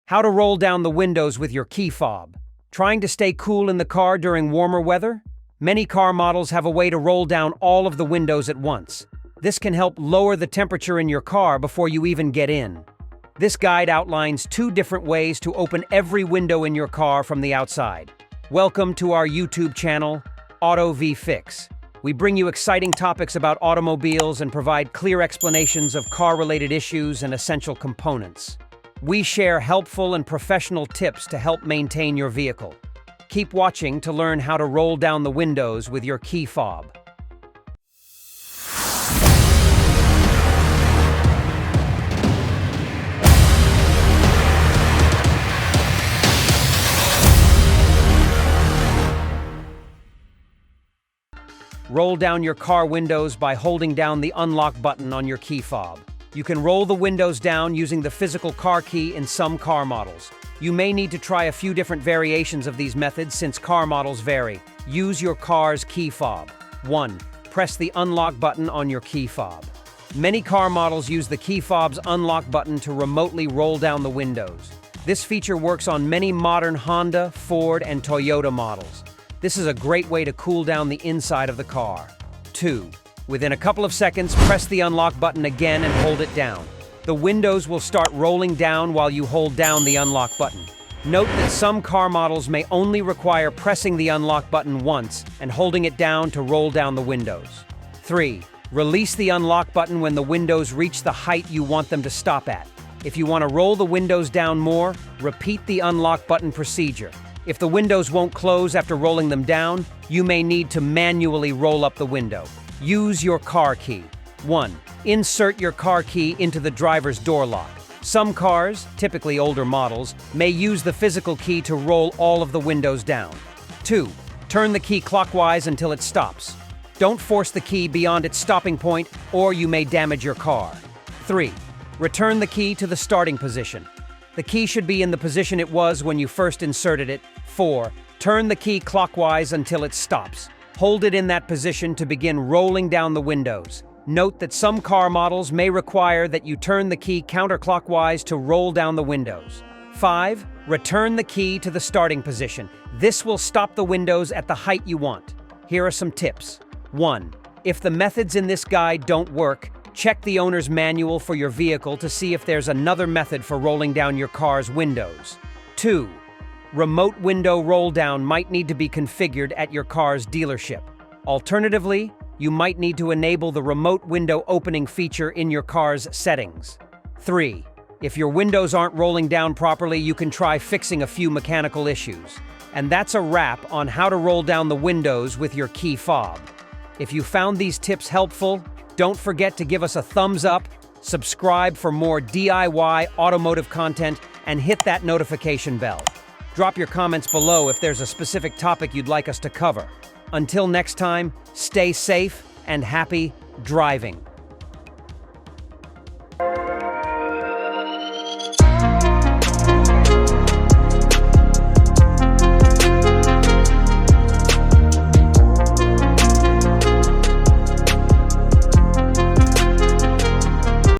How to roll down the windows with your key fob. Trying to stay cool in the car during warmer weather? Many car models have a way to roll down all of the windows at once. This can help lower the temperature in your car before you even get in. This guide outlines 2 different ways to open every window in your car from the outside. Welcome to our YouTube channel, Auto V Fix. We bring you exciting topics about automobiles and provide clear explanations of car-related issues and essential components. We share helpful and professional tips to help maintain your vehicle. Keep watching to learn how to roll down the windows with your key fob. Roll down your car windows by holding down the unlock button on your key fob. You can roll the windows down using the physical car key in some car models. You may need to try a few different variations of these methods since car models vary. Use your car's key fob. 1. Press the unlock button on your key fob. Many car models use the key fob's unlock button to remotely roll down the windows. This feature works on many modern Honda, Ford, and Toyota models. This is a great way to cool down the inside of the car. 2. Within a couple of seconds, press the unlock button again and hold it down. The windows will start rolling down while you hold down the unlock button. Note that some car models may only require pressing the unlock button once and holding it down to roll down the windows. 3. Release the unlock button when the windows reach the height you want them to stop at. If you want to roll the windows down more, repeat the unlock button procedure. If the windows won't close after rolling them down, you may need to manually roll up the window. Use your car key. 1. Insert your car key into the driver's door lock. Some cars, typically older models, may use the physical key to roll all of the windows down. 2. Turn the key clockwise until it stops. Don't force the key beyond its stopping point, or you may damage your car. 3. Return the key to the starting position. The key should be in the position it was when you first inserted it. 4. Turn the key clockwise until it stops. Hold it in that position to begin rolling down the windows. Note that some car models may require that you turn the key counterclockwise to roll down the windows. 5. Return the key to the starting position. This will stop the windows at the height you want. Here are some tips. 1. If the methods in this guide don't work, check the owner's manual for your vehicle to see if there's another method for rolling down your car's windows. 2. Remote window roll down might need to be configured at your car's dealership. Alternatively, you might need to enable the remote window opening feature in your car's settings. 3. If your windows aren't rolling down properly, you can try fixing a few mechanical issues. And that's a wrap on how to roll down the windows with your key fob. If you found these tips helpful, don't forget to give us a thumbs up, subscribe for more DIY automotive content, and hit that notification bell. Drop your comments below if there's a specific topic you'd like us to cover. Until next time, stay safe and happy driving.